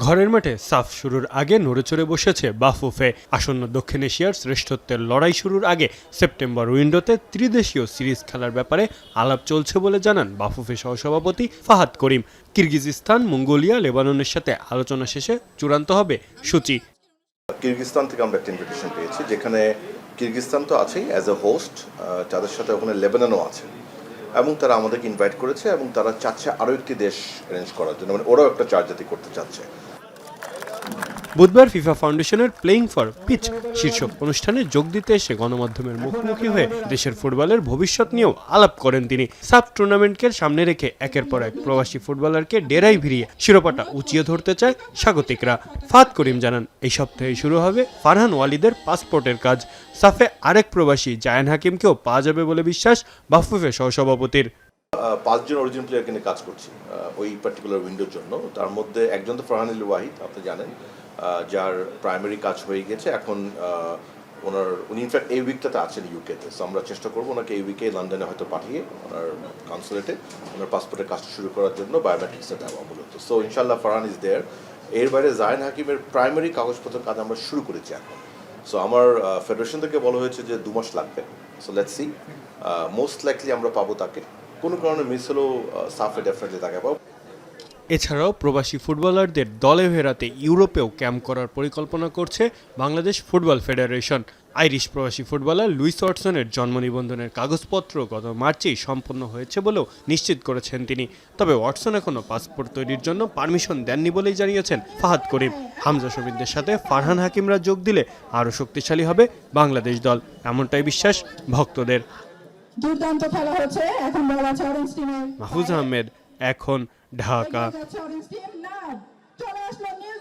ঘরের মাঠে সাফ শুরুর আগে নড়েচড়ে বসেছে বাফুফে। আসন্ন দক্ষিণ এশিয়ার শ্রেষ্ঠত্বের লড়াই শুরুর আগে সেপ্টেম্বর উইন্ডোতে ত্রিদেশীয় সিরিজ খেলার ব্যাপারে আলাপ চলছে বলে জানান বাফুফে সহসভাপতি ফাহাদ করিম। কিরগিজস্তান, মঙ্গোলিয়া, লেবাননের সাথে আলোচনা শেষে চূড়ান্ত হবে সূচি। কিরগিজস্তান থেকে আমরা একটা ইনভিটেশন পেয়েছি, যেখানে কিরগিজস্তান তো আছেই অ্যাজ এ হোস্ট, তাদের সাথে ওখানে লেবাননও আছে এবং তারা আমাদেরকে ইনভাইট করেছে এবং তারা চাচ্ছে আরও একটি দেশ অ্যারেঞ্জ করার জন্য, মানে ওরাও একটা চার জাতি করতে চাচ্ছে। বুধবার ফিফা ফাউন্ডেশনের প্লেইং ফর পিচ শীর্ষক অনুষ্ঠানে যোগ দিতে এসে গণমাধ্যমের মুখোমুখি হয়ে দেশের ফুটবলের ভবিষ্যৎ নিয়েও আলাপ করেন তিনি। সাফ টুর্নামেন্টকে সামনে রেখে একের পর এক প্রবাসী ফুটবলারকে ডেরায় ভিড়িয়ে শিরোপাটা উঁচিয়ে ধরতে চায় স্বাগতিকরা। ফাহাদ করিম জানান, এই সপ্তাহে শুরু হবে ফারহান ওয়ালিদের পাসপোর্টের কাজ। সাফে আরেক প্রবাসী জায়ান হাকিমকেও পাওয়া যাবে বলে বিশ্বাস বাফুফে সহসভাপতির। 5 জন অরিজিনাল প্লেয়ারকে নিয়ে কাজ করছি ওই পার্টিকুলার উইন্ডোর জন্য। তার মধ্যে একজন তো ফারহান আলী ওয়াহিদ, আপনি জানেন, যার প্রাইমারি কাজ হয়ে গেছে। এখন উনি ইনফ্যাক্ট এই উইকটাতে আছেন ইউকেতে। সো আমরা চেষ্টা করবো ওনাকে এই উইকে লন্ডনে হয়তো পাঠিয়ে ওনার কনসুলেটে ওনার পাসপোর্টের কাজটা শুরু করার জন্য বায়োমেট্রিক্সটা দেওয়া মূলত। সো ইনশাল্লাহ ফারহান ইজ দেয়ার। এর বাইরে জায়ান হাকিমের প্রাইমারি কাগজপত্রের কাজ আমরা শুরু করেছি এখন। সো আমার ফেডারেশন থেকে বলা হয়েছে যে 2 মাস লাগবে। So let's see, most likely আমরা পাবো তাকে। কোনো কারণে মিস হলেও সাফে ডেফিনেটলি তাকে পাবো। এছাড়াও প্রবাসী ফুটবলারদের দলে ফেরাতে ইউরোপেও ক্যাম্প করার পরিকল্পনা করছে বাংলাদেশ ফুটবল ফেডারেশন। আইরিশ প্রবাসী ফুটবলার লুইস ওয়াটসনের জন্ম নিবন্ধনের কাগজপত্র গত মার্চেই সম্পন্ন হয়েছে বলেও নিশ্চিত করেছেন তিনি। তবে ওয়াটসন এখনও পাসপোর্ট তৈরির জন্য পারমিশন দেননি বলেই জানিয়েছেন ফাহাদ করিম। হামজা শমীমদের সাথে ফারহান হাকিমরা যোগ দিলে আরও শক্তিশালী হবে বাংলাদেশ দল, এমনটাই বিশ্বাস ভক্তদের। দুর্দান্ত খেলা হচ্ছে, এখন বল আছে অরেঞ্জ টিমের। মাহফুজ আহমেদ, এখন ঢাকা। অরেঞ্জ টিম না চলে আসলো নিউ